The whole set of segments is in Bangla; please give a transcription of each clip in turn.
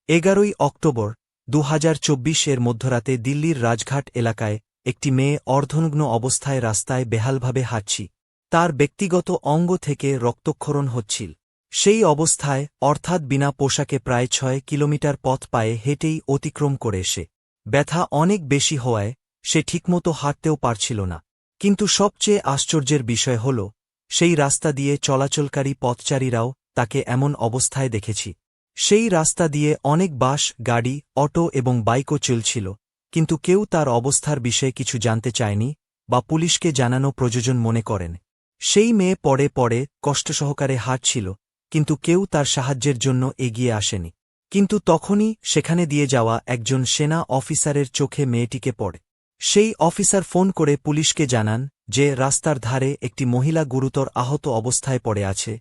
11ই অক্টোবর 2024 এর মধ্যরাতে দিল্লির রাজঘাট এলাকায় একটি মেয়ে অর্ধনগ্ন অবস্থায় রাস্তায় বেহালভাবে হাঁটছি। তার ব্যক্তিগত অঙ্গ থেকে রক্তক্ষরণ হচ্ছিল। সেই অবস্থায় অর্থাৎ বিনা পোশাকে প্রায় 6 কিলোমিটার পথ পায়ে হেঁটেই অতিক্রম করে সে ব্যথা অনেক বেশি হওয়ায় সে ঠিকমতো হাঁটতেও পারছিল না। কিন্তু সবচেয়ে আশ্চর্যের বিষয় হল সেই রাস্তা দিয়ে চলাচলকারী পথচারীরাও তাকে এমন অবস্থায় দেখেছি। সেই রাস্তা দিয়ে অনেক বাস, গাড়ি, অটো এবং বাইকও চলছিল, কিন্তু কেউ তার অবস্থার বিষয়ে কিছু জানতে চায়নি বা পুলিশকে জানানো প্রয়োজন মনে করেন। সেই মেয়ে পড়ে পড়ে কষ্টসহকারে হাঁটছিল, কিন্তু কেউ তার সাহায্যের জন্য এগিয়ে আসেনি। কিন্তু তখনই সেখানে দিয়ে যাওয়া একজন সেনা অফিসারের চোখে মেয়েটিকে পড়ে। সেই অফিসার ফোন করে পুলিশকে জানান যে রাস্তার ধারে একটি মহিলা গুরুতর আহত অবস্থায় পড়ে আছে,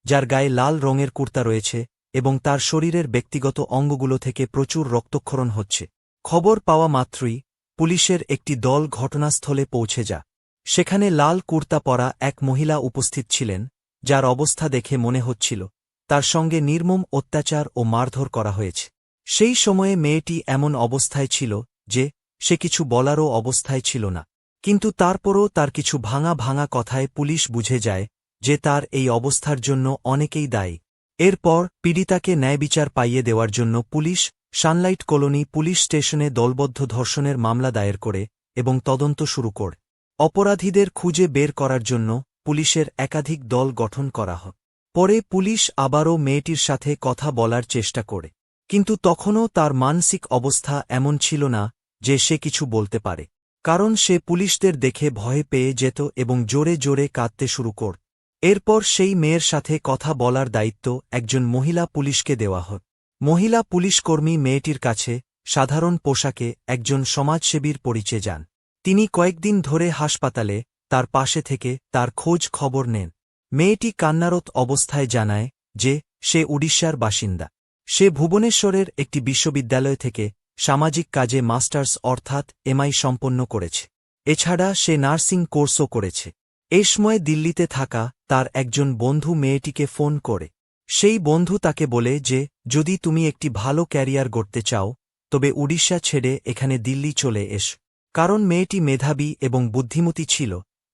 যার গায়ে লাল রঙের কুর্তা রয়েছে এবং তার শরীরের ব্যক্তিগত অঙ্গগুলো থেকে প্রচুর রক্তক্ষরণ হচ্ছে। খবর পাওয়া মাত্রই পুলিশের একটি দল ঘটনাস্থলে পৌঁছে যায়। সেখানে লাল কুর্তা পরা এক মহিলা উপস্থিত ছিলেন, যার অবস্থা দেখে মনে হচ্ছিল তার সঙ্গে নির্মম অত্যাচার ও মারধর করা হয়েছে। সেই সময়ে মেয়েটি এমন অবস্থায় ছিল যে সে কিছু বলারও অবস্থায় ছিল না, কিন্তু তারপরও তার কিছু ভাঙা ভাঙা কথায় পুলিশ বুঝে যায় যে তার এই অবস্থার জন্য অনেকেই দায়ী। এরপর পীড়িতাকে ন্যায়বিচার পাইয়ে দেওয়ার জন্য পুলিশ সানলাইট কলোনি পুলিশ স্টেশনে দলবদ্ধ ধর্ষণের মামলা দায়ের করে এবং তদন্ত শুরু করে। অপরাধীদের খুঁজে বের করার জন্য পুলিশের একাধিক দল গঠন করা হয়। পরে পুলিশ আবারও মেয়েটির সাথে কথা বলার চেষ্টা করে, কিন্তু তখনও তার মানসিক অবস্থা এমন ছিল না যে সে কিছু বলতে পারে, কারণ সে পুলিশদের দেখে ভয় পেয়ে যেত এবং জোরে জোরে কাঁদতে শুরু করে। এরপর সেই মেয়ের সাথে কথা বলার দায়িত্ব একজন মহিলা পুলিশকে দেওয়া হয়। মহিলা পুলিশকর্মী মেয়েটির কাছে সাধারণ পোশাকে একজন সমাজসেবীর পরিচয় যান। তিনি কয়েকদিন ধরে হাসপাতালে তার পাশে থেকে তার খোঁজ খবর নেন। মেয়েটি কান্নারত অবস্থায় জানায় যে সে উড়িষ্যার বাসিন্দা। সে ভুবনেশ্বরের একটি বিশ্ববিদ্যালয় থেকে সামাজিক কাজে মাস্টার্স অর্থাৎ এমআই সম্পন্ন করেছে। এছাড়া সে নার্সিং কোর্সও করেছে। এ সময় দিল্লিতে থাকা তার একজন বন্ধু মেয়েটিকে ফোন করে। সেই বন্ধু তাকে বলে যে যদি তুমি একটি ভালো ক্যারিয়ার গড়তে চাও তবে উড়িষ্যা ছেড়ে এখানে দিল্লি চলে এস। কারণ মেয়েটি মেধাবী এবং বুদ্ধিমতী ছিল,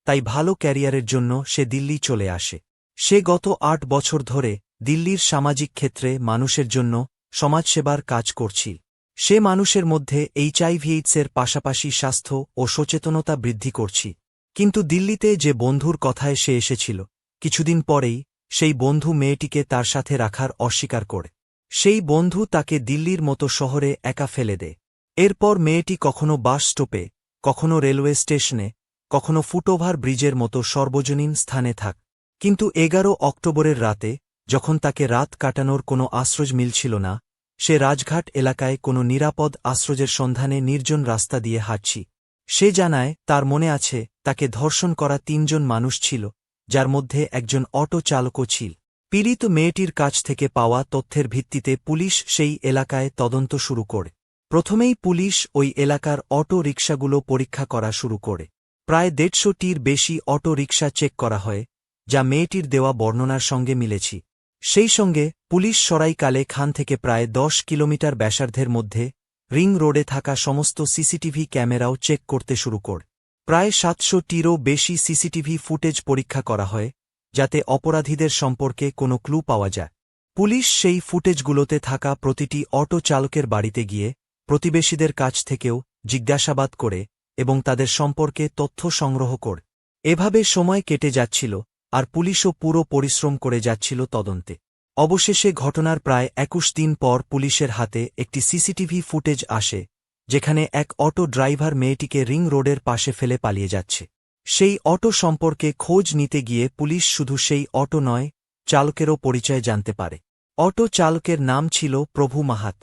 তাই ভালো ক্যারিয়ারের জন্য সে দিল্লি চলে আসে। সে গত 8 বছর ধরে দিল্লির সামাজিক ক্ষেত্রে মানুষের জন্য সমাজসেবার কাজ করছিল। সে মানুষের মধ্যে এইচআইভি/এইডসের পাশাপাশি স্বাস্থ্য ও সচেতনতা বৃদ্ধি করছি। কিন্তু দিল্লিতে যে বন্ধুর কথায় সে এসেছিল, কিছুদিন পরেই সেই বন্ধু মেয়েটিকে তার সাথে রাখার অস্বীকার করে। সেই বন্ধু তাকে দিল্লির মতো শহরে একা ফেলে দেয়। এরপর মেয়েটি কখনো বাস স্টপে, কখনো রেলওয়ে স্টেশনে, কখনো ফুটওভার ব্রিজের মতো সর্বজনীন স্থানে থাক। কিন্তু 11 অক্টোবরের রাতে, যখন তাকে রাত কাটানোর কোনো আশ্রয় মিলছিল না, সে রাজঘাট এলাকায় কোনো নিরাপদ আশ্রয়ের সন্ধানে নির্জন রাস্তা দিয়ে হাঁটছি। সে জানায় তার মনে আছে তাকে ধর্ষণ করা 3 জন মানুষ ছিল, যার মধ্যে একজন অটো চালকও ছিল। পীড়িত মেয়েটির কাছ থেকে পাওয়া তথ্যের ভিত্তিতে পুলিশ সেই এলাকায় তদন্ত শুরু করে। প্রথমেই পুলিশ ওই এলাকার অটো রিকশাগুলো পরীক্ষা করা শুরু করে। প্রায় 150টির বেশি অটো রিকশা চেক করা হয়, যা মেয়েটির দেওয়া বর্ণনার সঙ্গে মিলেছি। সেই সঙ্গে পুলিশ সরাইকালে খান থেকে প্রায় 10 কিলোমিটার ব্যাসার্ধের মধ্যে রিং রোডে থাকা সমস্ত সিসিটিভি ক্যামেরাও চেক করতে শুরু করে। প্রায় 700টিরও বেশি সিসিটিভি ফুটেজ পরীক্ষা করা হয়, যাতে অপরাধীদের সম্পর্কে কোনো ক্লু পাওয়া যায়। পুলিশ সেই ফুটেজগুলোতে থাকা প্রতিটি অটো চালকের বাড়িতে গিয়ে প্রতিবেশীদের কাছ থেকেও জিজ্ঞাসাবাদ করে এবং তাদের সম্পর্কে তথ্য সংগ্রহ করে। এভাবে সময় কেটে যাচ্ছিল আর পুলিশও পুরো পরিশ্রম করে যাচ্ছিল তদন্তে। অবশেষে ঘটনার প্রায় 21 দিন পর পুলিশের হাতে একটি সিসিটিভি ফুটেজ আসে, যেখানে এক অটো ড্রাইভার মেয়েটিকে রিং রোডের পাশে ফেলে পালিয়ে যাচ্ছে। সেই অটো সম্পর্কে খোঁজ নিতে গিয়ে পুলিশ শুধু সেই অটো নয়, চালকেরও পরিচয় জানতে পারে। অটো চালকের নাম ছিল প্রভু মাহাত।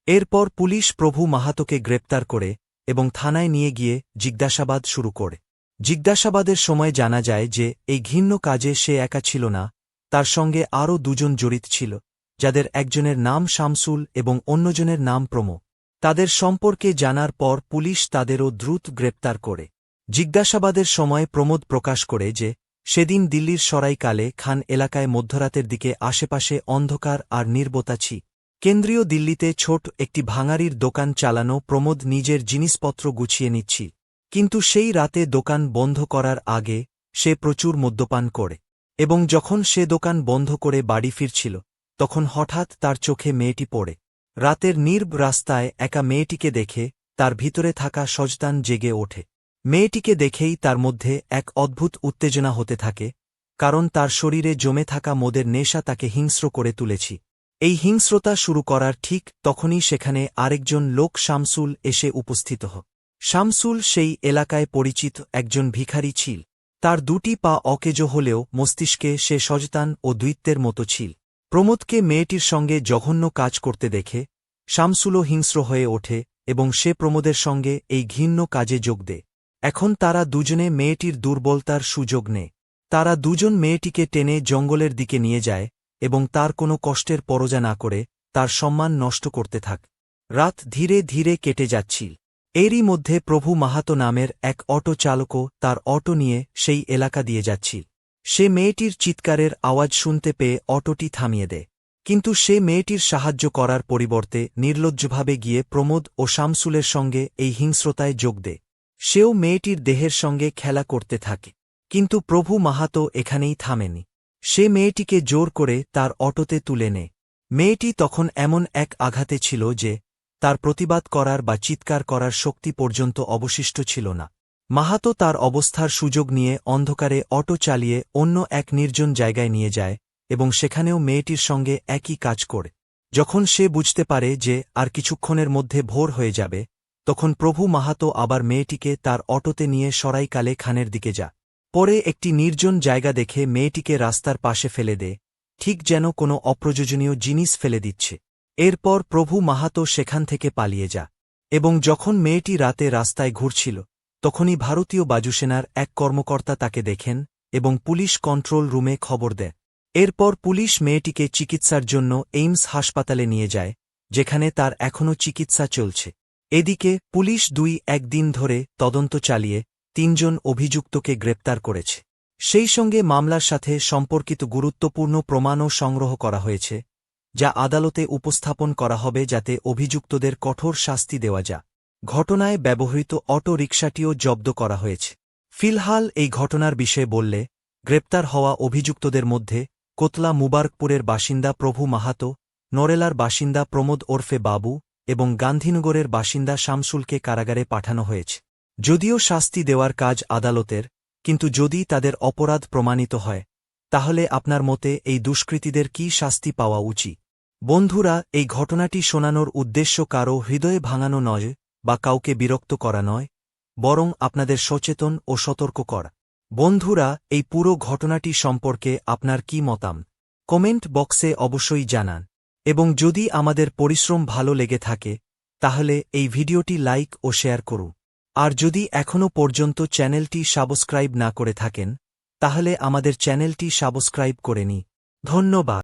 এরপর পুলিশ প্রভু মাহাতোকে গ্রেপ্তার করে এবং থানায় নিয়ে গিয়ে জিজ্ঞাসাবাদ শুরু করে। জিজ্ঞাসাবাদের সময় জানা যায় যে এই ঘৃণ্য কাজে সে একা ছিল না, তার সঙ্গে আরও 2 জন জড়িত ছিল, যাদের একজনের নাম শামসুল এবং অন্যজনের নাম প্রমো। তাদের সম্পর্কে জানার পর পুলিশ তাদেরও দ্রুত গ্রেপ্তার করে। জিজ্ঞাসাবাদের সময় প্রমোদ প্রকাশ করে যে সেদিন দিল্লির সরাইকালে খান এলাকায় মধ্যরাতের দিকে আশেপাশে অন্ধকার আর নীরবতা ছিল। কেন্দ্রীয় দিল্লিতে ছোট একটি ভাঙাড়ির দোকান চালানো প্রমোদ নিজের জিনিসপত্র গুছিয়ে নিচ্ছিল। কিন্তু সেই রাতে দোকান বন্ধ করার আগে সে প্রচুর মদ্যপান করে এবং যখন সে দোকান বন্ধ করে বাড়ি ফিরছিল তখন হঠাৎ তার চোখে মেয়েটি পড়ে। রাতের নীরব রাস্তায় একা মেয়েটিকে দেখে তার ভিতরে থাকা সযতান জেগে ওঠে। মেয়েটিকে দেখেই তার মধ্যে এক অদ্ভুত উত্তেজনা হতে থাকে, কারণ তার শরীরে জমে থাকা মদের নেশা তাকে হিংস্র করে তুলেছি। এই হিংস্রতা শুরু করার ঠিক তখনই সেখানে আরেকজন লোক শামসুল এসে উপস্থিত হয়। শামসুল সেই এলাকায় পরিচিত একজন ভিখারি ছিল। তার দুটি পা অকেজো হলেও মস্তিষ্কে সে সযতান ও দ্বৈত্যের মতো ছিল। প্রমোদকে মেয়েটির সঙ্গে জঘন্য কাজ করতে দেখে শামসুলও হিংস্র হয়ে ওঠে এবং সে প্রমোদের সঙ্গে এই ঘৃণ্য কাজে যোগ দেয়। এখন তারা দুজনে মেয়েটির দুর্বলতার সুযোগ নেয়। তারা দুজন মেয়েটিকে টেনে জঙ্গলের দিকে নিয়ে যায় এবং তার কোনো কষ্টের পরোয়া না করে তার সম্মান নষ্ট করতে থাকে। রাত ধীরে ধীরে কেটে যাচ্ছিল। এরই মধ্যে প্রভু মাহাতো নামের এক অটো চালকও তার অটো নিয়ে সেই এলাকা দিয়ে যাচ্ছিল। সে মেয়েটির চিৎকারের আওয়াজ শুনতে পেয়ে অটোটি থামিয়ে দেয়, কিন্তু সে মেয়েটির সাহায্য করার পরিবর্তে নির্লজ্জভাবে গিয়ে প্রমোদ ও শামসুলের সঙ্গে এই হিংস্রতায় যোগ দেয়। সেও মেয়েটির দেহের সঙ্গে খেলা করতে থাকে, কিন্তু প্রভু মাহাতো এখানেই থামেনি। সে মেয়েটিকে জোর করে তার অটোতে তুলে নেয়। মেয়েটি তখন এমন এক আঘাতে ছিল যে তার প্রতিবাদ করার বা চিৎকার করার শক্তি পর্যন্ত অবশিষ্ট ছিল না। মাহাতো তার অবস্থার সুযোগ নিয়ে অন্ধকারে অটো চালিয়ে অন্য এক নির্জন জায়গায় নিয়ে যায় এবং সেখানেও মেয়েটির সঙ্গে একই কাজ করে। যখন সে বুঝতে পারে যে আর কিছুক্ষণের মধ্যে ভোর হয়ে যাবে, তখন প্রভু মাহাতো আবার মেয়েটিকে তার অটোতে নিয়ে সরাইকালে খানের দিকে যায়। পরে একটি নির্জন জায়গা দেখে মেয়েটিকে রাস্তার পাশে ফেলে দেয়, ঠিক যেন কোনো অপ্রয়োজনীয় জিনিস ফেলে দিচ্ছে। এরপর প্রভু মাহাতো সেখান থেকে পালিয়ে যায় এবং যখন মেয়েটি রাতে রাস্তায় ঘুরছিল তখনই ভারতীয় বায়ুসেনার এক কর্মকর্তা তাকে দেখেন এবং পুলিশ কন্ট্রোল রুমে খবর দেয়। এরপর পুলিশ মেয়েটিকে চিকিৎসার জন্য এইমস হাসপাতালে নিয়ে যায়, যেখানে তার এখনও চিকিৎসা চলছে। এদিকে পুলিশ 2-1 দিন ধরে তদন্ত চালিয়ে 3 জন অভিযুক্তকে গ্রেপ্তার করেছে। সেই সঙ্গে মামলার সাথে সম্পর্কিত গুরুত্বপূর্ণ প্রমাণও সংগ্রহ করা হয়েছে, যা আদালতে উপস্থাপন করা হবে যাতে অভিযুক্তদের কঠোর শাস্তি দেওয়া যায়। ঘটনায় ব্যবহৃত অটো রিকশাটিও জব্দ করা হয়েছে। ফিলহাল এই ঘটনার বিষয়ে বললে, গ্রেপ্তার হওয়া অভিযুক্তদের মধ্যে কোতলা মুবারকপুরের বাসিন্দা প্রভু মাহাতো, নরেলার বাসিন্দা প্রমোদ ওরফে বাবু এবং গান্ধীনগরের বাসিন্দা শামসুলকে কারাগারে পাঠানো হয়েছে। যদিও শাস্তি দেওয়ার কাজ আদালতের, কিন্তু যদি তাদের অপরাধ প্রমাণিত হয় তাহলে আপনার মতে এই দুষ্কৃতীদের কী শাস্তি পাওয়া উচিত? বন্ধুরা, এই ঘটনাটি শোনানোর উদ্দেশ্য কারও হৃদয়ে ভাঙানো নয় বা কাউকে বিরক্ত করা নয়, বরং আপনাদের সচেতন ও সতর্ক করা। বন্ধুরা, এই পুরো ঘটনাটি সম্পর্কে আপনার কী মতামত কমেন্ট বক্সে অবশ্যই জানান, এবং যদি আমাদের পরিশ্রম ভালো লেগে থাকে তাহলে এই ভিডিওটি লাইক ও শেয়ার করুন। আর যদি এখনও পর্যন্ত চ্যানেলটি সাবস্ক্রাইব না করে থাকেন তাহলে আমাদের চ্যানেলটি সাবস্ক্রাইব করে নিন। ধন্যবাদ।